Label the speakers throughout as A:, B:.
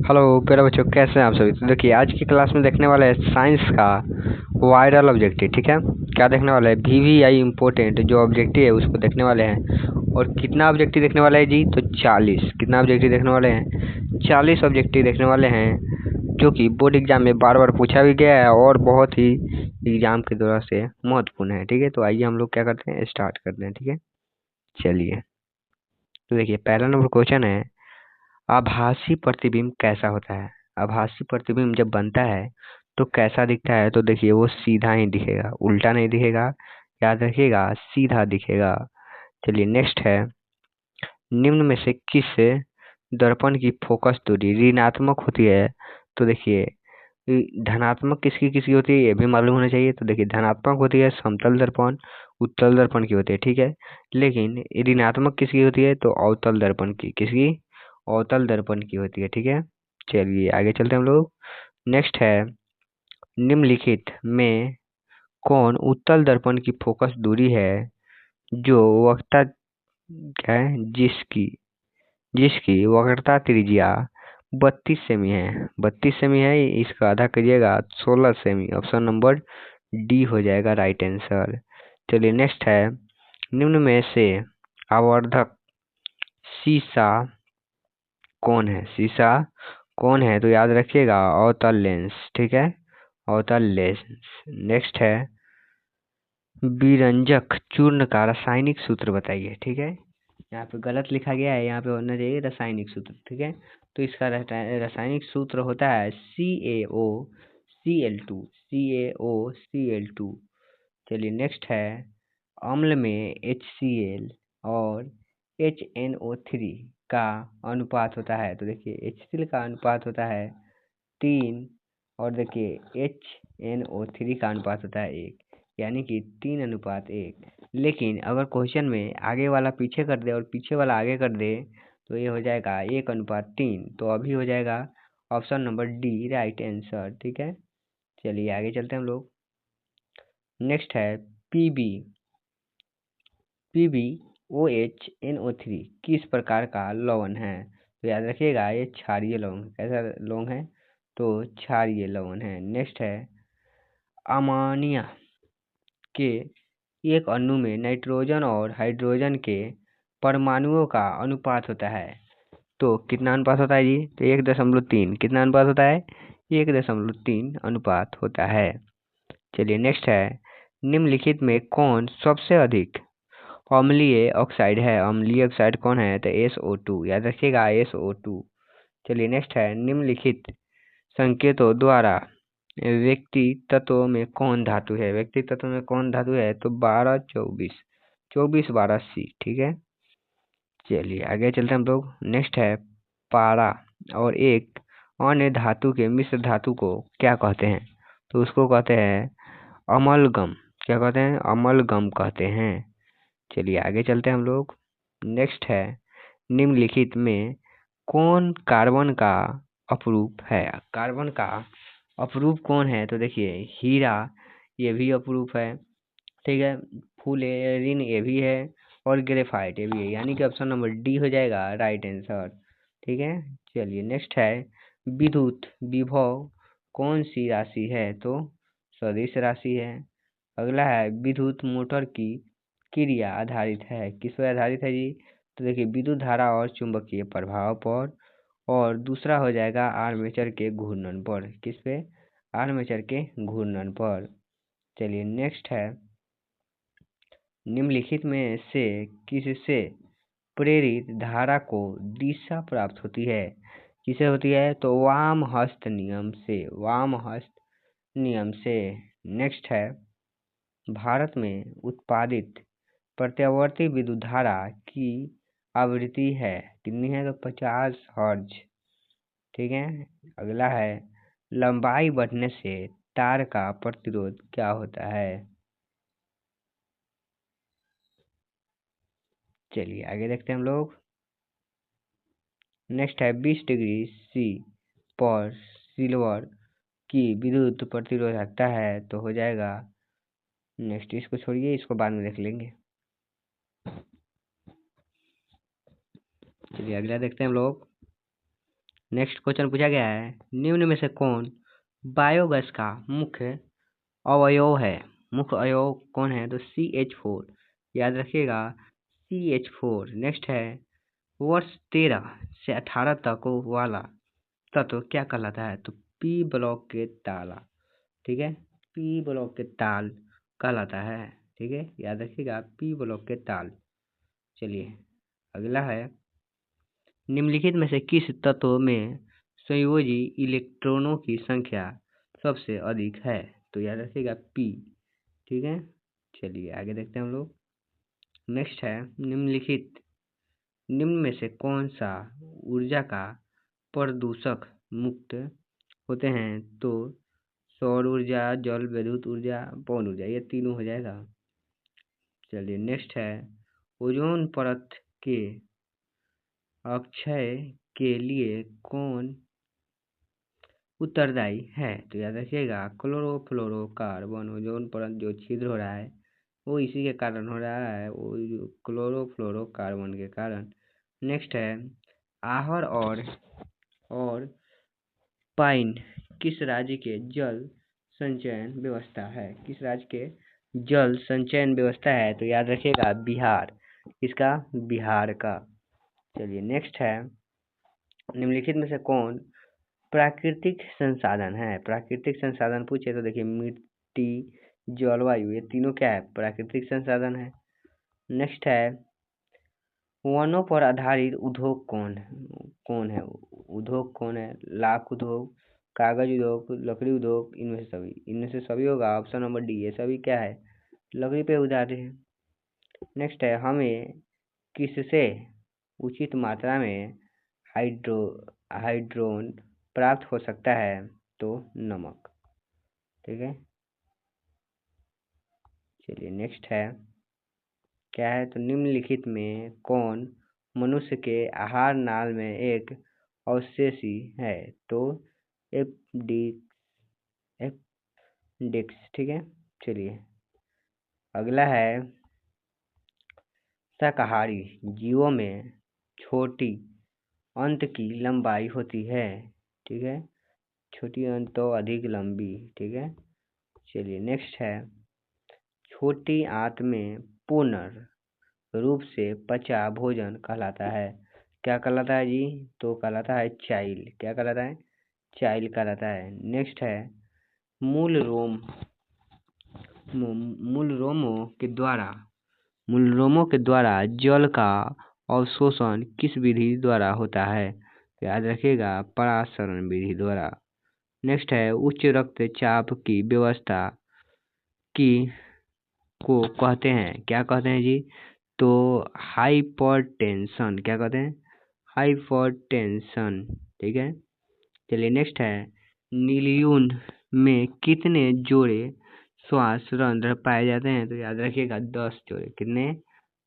A: Hello प्यारे बच्चों, कैसे हैं आप सभी। तो देखिए, आज की क्लास में देखने वाले हैं साइंस का वायरल ऑब्जेक्टिव। ठीक है, क्या देखने वाला है? VVI इम्पोर्टेंट जो ऑब्जेक्टिव है उसको देखने वाले हैं। और कितना ऑब्जेक्टिव देखने वाला है जी? तो 40। कितना ऑब्जेक्टिव देखने वाले हैं? 40 ऑब्जेक्टिव देखने वाले हैं, जो कि बोर्ड एग्जाम में बार बार पूछा भी गया है और बहुत ही एग्जाम के दौरान से महत्वपूर्ण है। ठीक है, तो आइए हम लोग क्या करते हैं, स्टार्ट करते हैं। ठीक है, चलिए। तो देखिए, पहला नंबर क्वेश्चन है, आभासी प्रतिबिंब कैसा होता है? आभासी प्रतिबिंब जब बनता है तो कैसा दिखता है? तो देखिए, वो सीधा ही दिखेगा, उल्टा नहीं दिखेगा। याद रखिएगा, सीधा दिखेगा। चलिए, नेक्स्ट है, निम्न में से किस दर्पण की फोकस दूरी ऋणात्मक होती है? तो देखिए, धनात्मक किसकी किसकी होती है ये भी मालूम होना चाहिए। तो देखिए, धनात्मक होती है समतल दर्पण, उत्तल दर्पण की होती है। ठीक है, लेकिन ऋणात्मक किसकी होती है? तो अवतल दर्पण की। किसकी? अवतल दर्पण की होती है। ठीक है, चलिए आगे चलते हैं हम लोग। नेक्स्ट है, निम्नलिखित में कौन उत्तल दर्पण की फोकस दूरी है जो वक्रता क्या है, जिसकी जिसकी वक्रता त्रिज्या 32 सेमी है? 32 सेमी है, इसका आधा करिएगा 16 सेमी। ऑप्शन नंबर डी हो जाएगा राइट आंसर। चलिए, नेक्स्ट है, निम्न में से आवर्धक शीशा कौन है? शीशा कौन है? तो याद रखिएगा, अवतल लेंस। ठीक है, अवतल लेंस। नेक्स्ट है, विरंजक चूर्ण का रासायनिक सूत्र बताइए। ठीक है, यहाँ पे गलत लिखा गया है, यहाँ पे होना चाहिए रासायनिक सूत्र। ठीक है, तो इसका रासायनिक सूत्र होता है CaOCl2। CaOCl2। चलिए, नेक्स्ट है, अम्ल में HCl और HNO3 का अनुपात होता है। तो देखिए, HCl का अनुपात होता है 3, और देखिए HNO3 का अनुपात होता है 1, यानी कि 3:1। लेकिन अगर क्वेश्चन में आगे वाला पीछे कर दे और पीछे वाला आगे कर दे तो ये हो जाएगा 1:3। तो अभी हो जाएगा option number D right answer. ठीक है, चलिए आगे चलते हैं हम लोग। नेक्स्ट है, पीबी PbOH NO3 किस प्रकार का लवण है? तो याद रखिएगा, ये क्षारीय लवण। कैसा लवण है? तो क्षारीय लवण है। नेक्स्ट है, अमोनिया के एक अणु में नाइट्रोजन और हाइड्रोजन के परमाणुओं का अनुपात होता है। तो कितना अनुपात होता है जी? तो 1.3। कितना अनुपात होता है? 1.3 अनुपात होता है। चलिए, नेक्स्ट है, निम्नलिखित में कौन सबसे अधिक अम्लीय ऑक्साइड है? अम्लीय ऑक्साइड कौन है? तो SO2। याद रखिएगा, SO2। चलिए, नेक्स्ट है, निम्नलिखित संकेतों द्वारा व्यक्ति तत्वों में कौन धातु है? व्यक्ति तत्व में कौन धातु है? तो 12 24, 24 12 C। ठीक है, चलिए आगे चलते हैं हम लोग। नेक्स्ट है, पारा और एक अन्य धातु के मिश्र धातु को क्या कहते हैं? तो उसको कहते हैं अमलगम। क्या कहते हैं? अमलगम कहते हैं। चलिए आगे चलते हैं हम लोग। नेक्स्ट है, निम्नलिखित में कौन कार्बन का अपरूप है? कार्बन का अपरूप कौन है? तो देखिए, हीरा ये भी अपरूप है। ठीक है, फुलेरिन ये भी है, और ग्रेफाइट ये भी है, यानी कि ऑप्शन नंबर डी हो जाएगा राइट आंसर। ठीक है, चलिए नेक्स्ट है, विद्युत विभव कौन सी राशि है? तो सदिश राशि है। अगला है, विद्युत मोटर की क्रिया आधारित है। किस पर आधारित है जी? तो देखिए, विद्युत धारा और चुंबकीय प्रभाव पर। और दूसरा हो जाएगा आर्मेचर के घूर्णन पर। किस पे? आर्मेचर के घूर्णन पर। चलिए, नेक्स्ट है, निम्नलिखित में से किससे प्रेरित धारा को दिशा प्राप्त होती है? किसे होती है? तो वाम हस्त नियम से। वाम हस्त नियम से। नेक्स्ट है, भारत में उत्पादित प्रत्यावर्ती विद्युत धारा की आवृत्ति है कितनी है? तो 50 हर्ट्ज। ठीक है, अगला है, लंबाई बढ़ने से तार का प्रतिरोध क्या होता है? चलिए आगे देखते हैं हम लोग। नेक्स्ट है, 20 डिग्री C पर सिल्वर की विद्युत प्रतिरोध रखता है। तो हो जाएगा, नेक्स्ट इसको छोड़िए, इसको बाद में देख लेंगे। चलिए अगला देखते हैं हम लोग। नेक्स्ट क्वेश्चन पूछा गया है, निम्न में से कौन बायोगैस का मुख्य अवयव है? मुख्य अवयव कौन है? तो CH4, याद रखिएगा CH4। नेक्स्ट है, वर्ष 13 से 18 तक वाला तत्व क्या कहलाता है? तो पी ब्लॉक के ताला, ठीक है, पी ब्लॉक के ताल कहलाता है, ठीक है, याद रखिएगा पी ब्लॉक के ताल। चलिए अगला है, निम्नलिखित में से किस तत्व में संयोजी इलेक्ट्रॉनों की संख्या सबसे अधिक है? तो याद रखिएगा पी, ठीक है। चलिए आगे देखते हैं हम लोग। नेक्स्ट है, निम्न में से कौन सा ऊर्जा का प्रदूषक मुक्त होते हैं? तो सौर ऊर्जा, जल विद्युत ऊर्जा, पवन ऊर्जा, ये तीनों हो जाएगा। चलिए नेक्स्ट है, ओजोन परत के अक्षय के लिए कौन उत्तरदायी है? तो याद रखिएगा क्लोरोफ्लोरोकार्बन। ओजोन परत जो छिद्र हो रहा है वो इसी के कारण हो रहा है, वो क्लोरोफ्लोरोकार्बन के कारण। नेक्स्ट है, आहर और पाइन किस राज्य के जल संचयन व्यवस्था है? किस राज्य के जल संचयन व्यवस्था है? तो याद रखिएगा बिहार। इसका बिहार का। चलिए नेक्स्ट है, निम्नलिखित में से कौन प्राकृतिक संसाधन है? प्राकृतिक संसाधन पूछे तो देखिए मिट्टी, जलवायु, ये तीनों क्या है? प्राकृतिक संसाधन है। नेक्स्ट है, वनों पर आधारित उद्योग कौन है? उद्योग कौन है? लाख उद्योग, कागज उद्योग, लकड़ी उद्योग, इनमें से सभी होगा। ऑप्शन नंबर डी, ये सभी क्या है? लकड़ी पे उदाहरण है। नेक्स्ट है, हमें किससे उचित मात्रा में हाइड्रोजन प्राप्त हो सकता है? तो नमक, ठीक है। चलिए नेक्स्ट है, क्या है? तो निम्नलिखित में कौन मनुष्य के आहार नाल में एक अवशेषी है? तो एपेंडिक्स, ठीक है। चलिए अगला है, शाकाहारी जीवों में छोटी अंत की लंबाई होती है, ठीक है, छोटी अंत तो अधिक लंबी, ठीक है। चलिए नेक्स्ट है, छोटी आंत में पूर्ण रूप से पचा भोजन कहलाता है, क्या कहलाता है जी? तो कहलाता है चाइल। क्या कहलाता है? चाइल कहलाता है। नेक्स्ट है, मूल रोमों के द्वारा जल का अवशोषण किस विधि द्वारा होता है? याद रखिएगा परासरण विधि द्वारा। नेक्स्ट है, उच्च रक्तचाप की व्यवस्था को कहते हैं, क्या कहते हैं जी? तो हाइपरटेंशन। क्या कहते हैं? हाइपरटेंशन, ठीक है। चलिए नेक्स्ट है, नीलयून में कितने जोड़े श्वास रंध्र पाए जाते हैं? तो याद रखिएगा 10 जोड़े। कितने?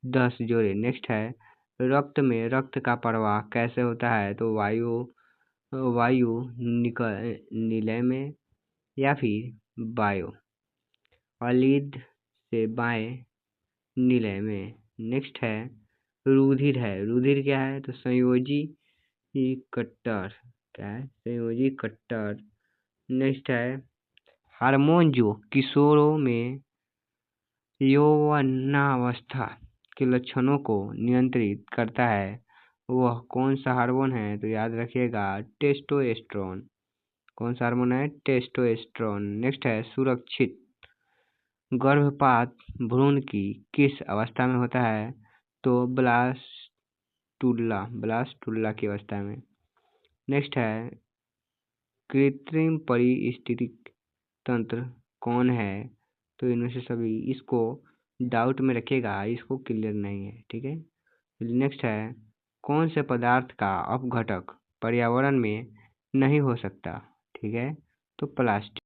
A: 10 जोड़े। नेक्स्ट है, रक्त में रक्त का प्रवाह कैसे होता है? तो वायु निलय में या फिर बायो अलिद से बाएं निलय में। नेक्स्ट है, रुधिर है। रुधिर क्या है? तो संयोजी कट्टर। क्या है? संयोजी कट्टर। नेक्स्ट है, हार्मोन जो किशोरों में यौवनावस्था के लक्षणों को नियंत्रित करता है वह कौन सा हार्मोन है? तो याद रखिएगा टेस्टोस्टेरोन। कौन सा हार्मोन है? टेस्टोस्टेरोन। नेक्स्ट है, सुरक्षित गर्भपात भ्रूण की किस अवस्था में होता है? तो ब्लास्टुला की अवस्था में। नेक्स्ट है, कृत्रिम पारिस्थितिक तंत्र कौन है? तो इनमें से सभी, इसको डाउट में रखिएगा, इसको क्लियर नहीं है, ठीक है। नेक्स्ट है, कौन से पदार्थ का अपघटक पर्यावरण में नहीं हो सकता? ठीक है, तो प्लास्टिक।